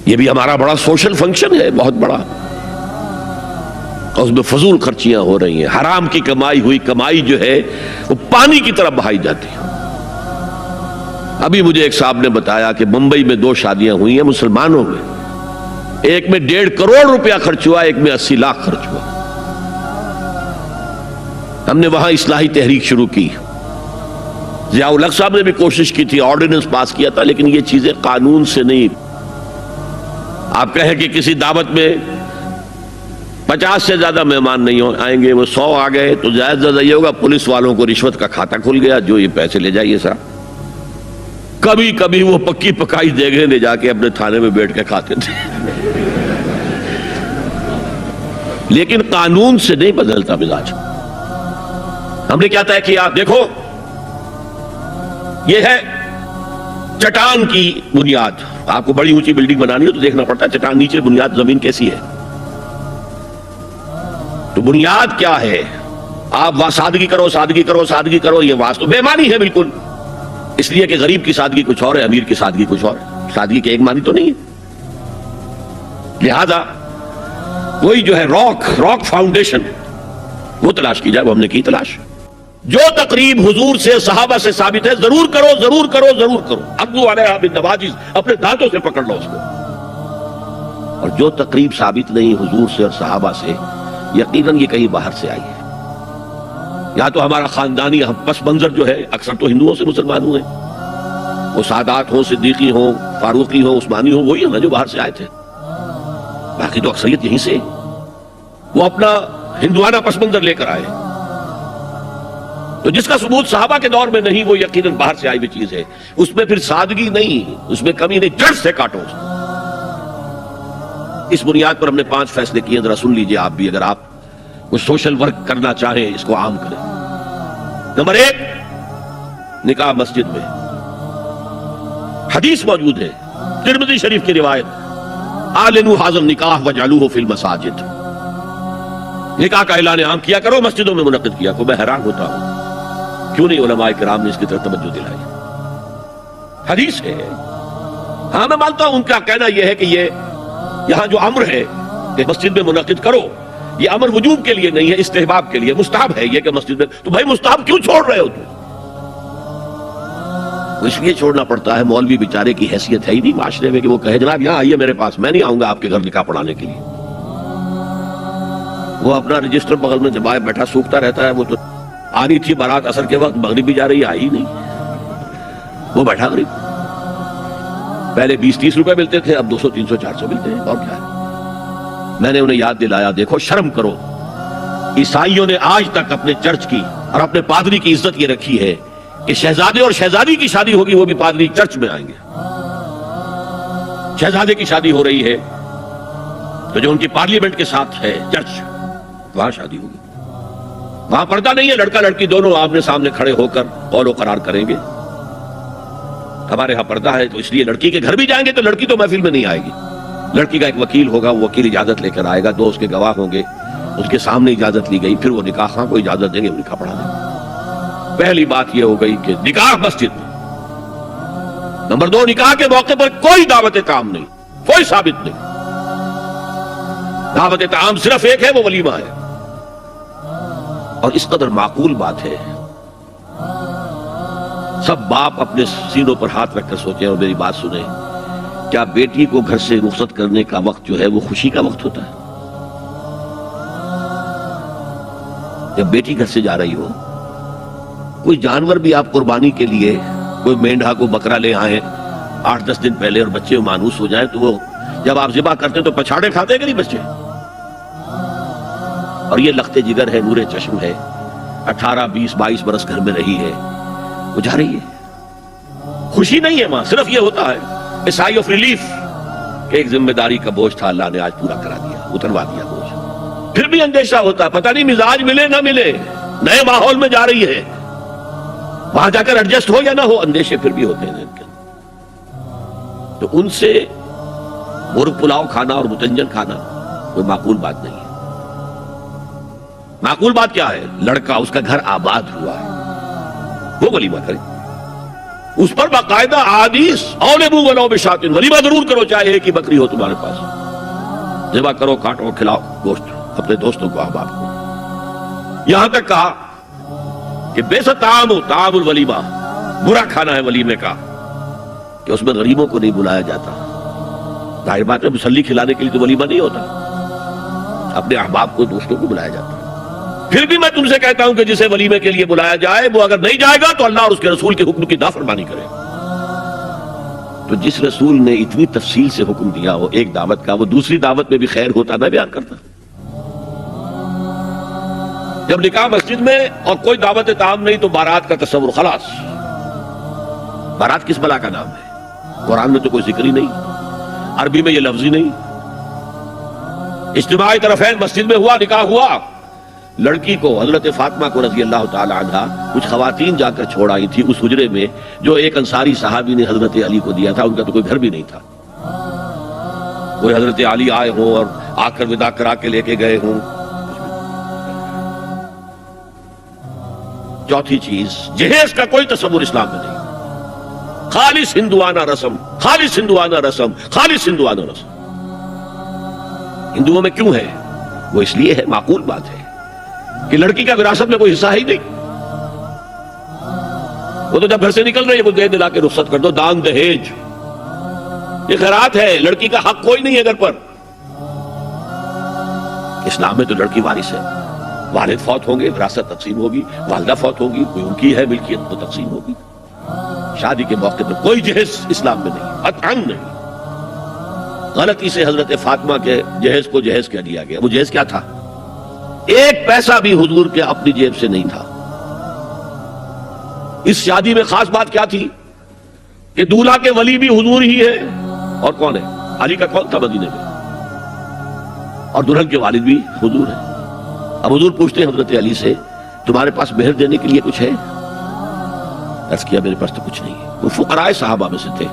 یہ بھی ہمارا بڑا سوشل فنکشن ہے، بہت بڑا، اور اس میں فضول خرچیاں ہو رہی ہیں، حرام کی کمائی ہوئی کمائی جو ہے وہ پانی کی طرح بہائی جاتی ہے۔ ابھی مجھے ایک صاحب نے بتایا کہ ممبئی میں 2 شادیاں ہوئی ہیں مسلمانوں میں، ایک میں 1.5 کروڑ روپیہ خرچ ہوا، ایک میں 80 لاکھ خرچ ہوا۔ ہم نے وہاں اصلاحی تحریک شروع کی، ضیاء الحق صاحب نے بھی کوشش کی تھی، آرڈیننس پاس کیا تھا، لیکن یہ چیزیں قانون سے نہیں۔ آپ کہیں کہ کسی دعوت میں 50 سے زیادہ مہمان نہیں آئیں گے، وہ 100 آ گئے تو زیادہ زیادہ یہ ہوگا پولیس والوں کو رشوت کا کھاتا کھل گیا، جو یہ پیسے لے جائیے صاحب۔ کبھی کبھی وہ پکی پکائی دیگیں لے جا کے اپنے تھانے میں بیٹھ کے کھاتے تھے، لیکن قانون سے نہیں بدلتا مزاج۔ ہم نے کیا طے کیا؟ دیکھو یہ ہے چٹان کی بنیاد۔ آپ کو بڑی اونچی بلڈنگ بنانی ہو تو دیکھنا پڑتا ہے چٹان نیچے بنیاد زمین کیسی ہے۔ تو بنیاد کیا ہے؟ آپ سادگی کرو سادگی کرو سادگی کرو، یہ واسطہ بے معنی ہے بالکل، اس لیے کہ غریب کی سادگی کچھ اور ہے، امیر کی سادگی کچھ اور ہے، سادگی کے ایک معنی تو نہیں ہے۔ لہذا کوئی جو ہے راک فاؤنڈیشن وہ تلاش کی جائے، وہ ہم نے کی تلاش۔ جو تقریب حضور سے صحابہ سے ثابت ہے ضرور کرو ضرور کرو ضرور کرو، عضوا علیہا بالنواجذ، اپنے دانتوں سے پکڑ لو اس کو۔ اور جو تقریب ثابت نہیں حضور سے اور صحابہ سے، یقیناً یہ کہیں باہر سے آئی ہے۔ یا تو ہمارا خاندانی پس منظر جو ہے، اکثر تو ہندوؤں سے مسلمان ہوئے، وہ سادات ہوں، صدیقی ہوں، فاروقی ہوں، عثمانی ہوں، وہی ہیں جو باہر سے آئے تھے، باقی تو اکثریت یہیں سے، وہ اپنا ہندوانہ پس منظر لے کر آئے۔ تو جس کا ثبوت صحابہ کے دور میں نہیں، وہ یقیناً باہر سے آئی ہوئی چیز ہے، اس میں پھر سادگی نہیں، اس میں کمی نہیں، جڑ سے کاٹو۔ اس بنیاد پر ہم نے 5 فیصلے کیے، ذرا سن لیجئے آپ بھی، اگر آپ کوئی سوشل ورک کرنا چاہیں اس کو عام کریں۔ نمبر 1، نکاح مسجد میں۔ حدیث موجود ہے، ترمذی شریف کی روایت، اعلنوا ھذا النکاح واجعلوہ فی المساجد، نکاح کا اعلان عام کیا کرو، مسجدوں میں منعقد کیا کرو۔ میں حیران ہوتا ہوں کیوں نہیں علماء کرام نے اس کی طرف توجہ دلائی۔ حدیث ہے، ہاں میں مانتا ہوں ان کا کہنا یہ ہے کہ یہ یہاں جو امر ہے کہ مسجد میں منعقد کرو، یہ امر وجوب کے لیے نہیں ہے، استحباب کے لیے، مستحب ہے یہ کہ مسجد میں۔ تو بھائی مستحب کیوں چھوڑ رہے ہو تم؟ اس لیے چھوڑنا پڑتا ہے، مولوی بیچارے کی حیثیت ہے ہی نہیں معاشرے میں کہ وہ کہے جناب یہاں آئیے میرے پاس، میں نہیں آؤں گا آپ کے گھر نکاح پڑھانے کے لیے۔ وہ اپنا رجسٹر بغل میں دبائے بیٹھا سوکھتا رہتا ہے۔ وہ تو آنی تھی بارات عصر کے وقت، مغرب بھی جا رہی ہے، آئی نہیں، وہ بیٹھا غریب۔ پہلے 20-30 روپے ملتے تھے، اب 200 300 400 ملتے ہیں، اور کیا ہے۔ میں نے انہیں یاد دلایا، دیکھو شرم کرو، عیسائیوں نے آج تک اپنے چرچ کی اور اپنے پادری کی عزت یہ رکھی ہے کہ شہزادے اور شہزادی کی شادی ہوگی وہ بھی پادری چرچ میں آئیں گے۔ شہزادے کی شادی ہو رہی ہے تو جو ان کی پارلیمنٹ کے ساتھ ہے چرچ، وہاں شادی ہوگی، وہاں پردہ نہیں ہے، لڑکا لڑکی دونوں آمنے سامنے کھڑے ہو کر قول و قرار کریں گے۔ ہمارے ہاں پردہ ہے تو اس لیے لڑکی کے گھر بھی جائیں گے تو لڑکی تو محفل میں نہیں آئے گی، لڑکی کا ایک وکیل ہوگا، وہ وکیل اجازت لے کر آئے گا، 2 اس کے گواہ ہوں گے، اس کے سامنے اجازت لی گئی، پھر وہ نکاح خواہ کو اجازت دیں گے، وہ نکاح پڑھا دیں گے۔ پہلی بات یہ ہو گئی کہ نکاح مسجد میں۔ نمبر 2، نکاح کے موقع پر کوئی دعوت کام نہیں، کوئی ثابت نہیں، دعوت طعام صرف ایک ہے، وہ ولیمہ ہے۔ اور اس قدر معقول بات ہے، سب باپ اپنے سینوں پر ہاتھ رکھ کر سوچیں اور میری بات سنیں، کیا بیٹی کو گھر سے رخصت کرنے کا وقت جو ہے وہ خوشی کا وقت ہوتا ہے؟ جب بیٹی گھر سے جا رہی ہو، کوئی جانور بھی آپ قربانی کے لیے، کوئی مینڈھا کو بکرا لے آئیں 8-10 دن پہلے اور بچے مانوس ہو جائیں تو وہ جب آپ ذبح کرتے تو پچھاڑے کھاتے ہیں کہ نہیں بچے؟ اور یہ لخت جگر ہے، نور چشم ہے، 18 20 22 برس گھر میں رہی ہے، وہ جا رہی ہے، خوشی نہیں ہے ماں، صرف یہ ہوتا ہے سائی آف ریلیف کہ ایک ذمہ داری کا بوجھ تھا، اللہ نے آج پورا کرا دیا، اتروا دیا بوجھ۔ پھر بھی اندیشہ ہوتا ہے، پتہ نہیں مزاج ملے نہ ملے، نئے ماحول میں جا رہی ہے، وہاں جا کر ایڈجسٹ ہو یا نہ ہو، اندیشے پھر بھی ہوتے ہیں۔ تو ان سے مرغ پلاؤ کھانا اور متنجن کھانا کوئی معقول بات نہیں ہے۔ معقول بات کیا ہے؟ لڑکا، اس کا گھر آباد ہوا ہے، وہ ولیمہ کرے، اس پر باقاعدہ احادیث اولبو ولو بشاتن، ولیمہ ضرور کرو چاہے ایک ہی بکری ہو تمہارے پاس، ذبح کرو، کاٹو، کھلاؤ گوشت اپنے دوستوں کو، احباب کو۔ یہاں تک کہا کہ بیسا طعام الولیمہ، برا کھانا ہے ولیمے کا کہ اس میں غریبوں کو نہیں بلایا جاتا۔ ظاہر بات ہے مسلی کھلانے کے لیے تو ولیمہ نہیں ہوتا، اپنے احباب کو، دوستوں کو بلایا جاتا ہے۔ پھر بھی میں تم سے کہتا ہوں کہ جسے ولیمے کے لیے بلایا جائے وہ اگر نہیں جائے گا تو اللہ اور اس کے رسول کے حکم کی نافرمانی کرے۔ تو جس رسول نے اتنی تفصیل سے حکم دیا ہو ایک دعوت کا، وہ دوسری دعوت میں بھی خیر ہوتا نہ بیان کرتا؟ جب نکاح مسجد میں اور کوئی دعوت طعام نہیں تو بارات کا تصور، خلاص۔ بارات کس بلا کا نام ہے؟ قرآن میں تو کوئی ذکر ہی نہیں، عربی میں یہ لفظ ہی نہیں۔ اجتماعی طرفین مسجد میں ہوا، نکاح ہوا، لڑکی کو، حضرت فاطمہ کو رضی اللہ تعالی عنہا، کچھ خواتین جا کر چھوڑ آئی تھی اس حجرے میں جو ایک انصاری صحابی نے حضرت علی کو دیا تھا۔ ان کا تو کوئی گھر بھی نہیں تھا، کوئی حضرت علی آئے ہوں اور آ کر وداع کرا کے لے کے گئے ہوں۔ چوتھی چیز، جہیز کا کوئی تصور اسلام میں نہیں، خالص ہندوانہ رسم، خالص ہندوانہ رسم، خالص ہندوانہ رسم۔ ہندوؤں میں کیوں ہے؟ وہ اس لیے ہے، معقول بات ہے کہ لڑکی کا وراثت میں کوئی حصہ ہی نہیں، وہ تو جب گھر سے نکل رہی ہے وہ دے دلا کے رخصت کر دو، دان دہیج، یہ خیرات ہے، لڑکی کا حق کوئی نہیں ہے گھر پر۔ اسلام میں تو لڑکی وارث ہے، والد فوت ہوں گے وراثت تقسیم ہوگی، والدہ فوت ہوگی کوئی ان کی ہے ملکیت تو تقسیم ہوگی۔ شادی کے موقع پر کوئی جہیز اسلام میں نہیں، قطعاً نہیں۔ غلطی سے حضرت فاطمہ کے جہیز کو جہیز کہہ دیا گیا۔ وہ جہیز کیا تھا؟ ایک پیسہ بھی حضور کے اپنی جیب سے نہیں تھا۔ اس شادی میں خاص بات کیا تھی کہ دولہا کے ولی بھی حضور ہی ہے، اور کون ہے؟ علی کا کون تھا مدینے میں، اور دلہن کے والد بھی حضور ہے۔ اب حضور پوچھتے ہیں حضرت علی سے، تمہارے پاس مہر دینے کے لیے کچھ ہے؟ عرض کیا میرے پاس تو کچھ نہیں ہے۔ وہ فقراء صحابہ میں سے تھے۔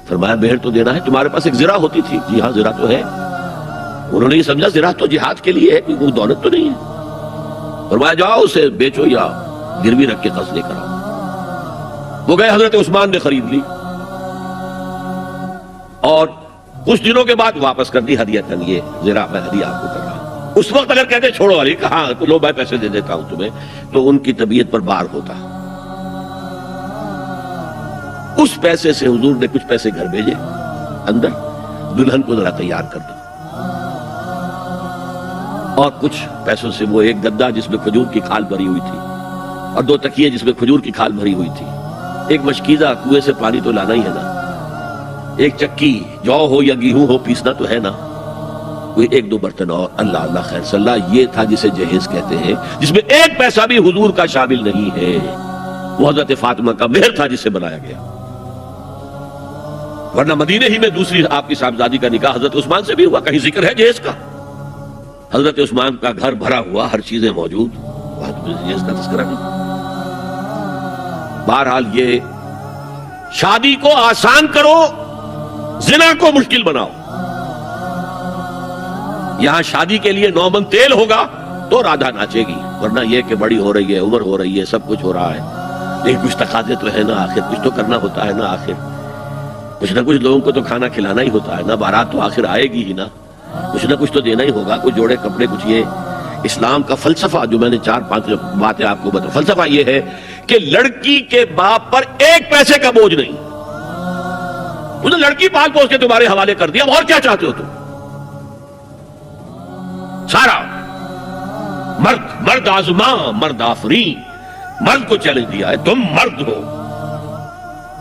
فرمایا مہر تو دینا ہے، تمہارے پاس ایک زرہ ہوتی تھی؟ جی ہاں زرہ تو ہے۔ انہوں نے یہ سمجھا زرہ تو جہاد کے لیے ہے، کوئی دولت تو نہیں ہے۔ فرمایا جاؤ اسے بیچو یا گروی رکھ کے قرض لے کر آؤ۔ وہ گئے، حضرت عثمان نے خرید لی اور کچھ دنوں کے بعد واپس کر دی ہدیۃً، یہ زرہ میں ہدیہ آپ کو کر رہا ہوں۔ اس وقت اگر کہتے چھوڑو علی، کہاں لو میں پیسے دے دیتا ہوں تمہیں، تو ان کی طبیعت پر بار ہوتا۔ اس پیسے سے حضور نے کچھ پیسے گھر بھیجے، اندر دلہن کو ذرا تیار کر دو، اور کچھ پیسوں سے وہ ایک گدا جس میں کھجور کی کھال بھری ہوئی تھی، اور 2 تکیے جس میں کھجور کی کھال بھری ہوئی تھی، ایک مشکیزہ، کنویں سے پانی تو لانا ہی ہے نا، ایک چکی، جو ہو یا گیہوں ہو پیسنا تو ہے نا، کوئی 1-2 برتن اور، اللہ اللہ خیر صلی اللہ، یہ تھا جسے جہیز کہتے ہیں، جس میں ایک پیسہ بھی حضور کا شامل نہیں ہے۔ وہ حضرت فاطمہ کا مہر تھا جسے بنایا گیا، ورنہ مدینے ہی میں دوسری آپ کی صاحبزادی کا نکاح حضرت عثمان سے بھی ہوا، کہیں ذکر ہے جہیز کا؟ حضرت عثمان کا گھر بھرا ہوا، ہر چیزیں موجود، وہاں تو جہیز کا تذکرہ نہیں۔ بہرحال یہ شادی کو آسان کرو، زنا کو مشکل بناؤ۔ یہاں شادی کے لیے 9 من تیل ہوگا تو رادھا ناچے گی، ورنہ یہ کہ بڑی ہو رہی ہے، عمر ہو رہی ہے، سب کچھ ہو رہا ہے، لیکن کچھ تقاضے تو ہے نا، آخر کچھ تو کرنا ہوتا ہے نا، آخر کچھ نہ کچھ لوگوں کو تو کھانا کھلانا ہی ہوتا ہے نا، بارات تو آخر آئے گی ہی نا، کچھ نہ کچھ تو دینا ہی ہوگا، کچھ جوڑے کپڑے، کچھ۔ یہ اسلام کا فلسفہ جو میں نے 4-5 باتیں آپ کو بتا، فلسفہ یہ ہے کہ لڑکی کے باپ پر ایک پیسے کا بوجھ نہیں، انہوں نے لڑکی پال پوس کے تمہارے حوالے کر دیا، اور کیا چاہتے ہو تم؟ سارا مرد آزماں، مرد آفرین، مرد کو چیلنج دیا ہے، تم مرد ہو،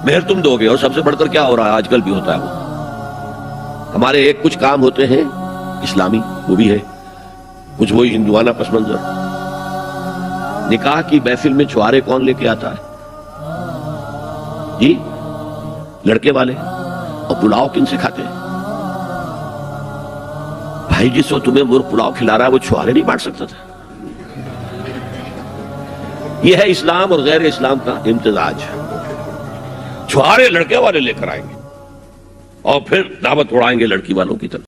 مہر تم دو گے، اور سب سے بڑھ کر کیا ہو رہا ہے آج کل بھی ہوتا ہے، وہ ہمارے ایک کچھ کام ہوتے ہیں اسلامی، وہ بھی ہے، کچھ وہی ہندوانہ پس منظر۔ نکاح کی محفل میں چھوارے کون لے کے آتا ہے؟ جی لڑکے والے، اور پلاؤ کن سے کھاتے ہیں؟ بھائی جس وقت تمہیں مرغ پلاؤ کھلا رہا ہے وہ چھوارے نہیں بانٹ سکتا تھا؟ یہ ہے اسلام اور غیر اسلام کا امتزاج۔ چھوارے لڑکے والے لے کر آئیں گے اور پھر دعوت اڑائیں گے لڑکی والوں کی طرف۔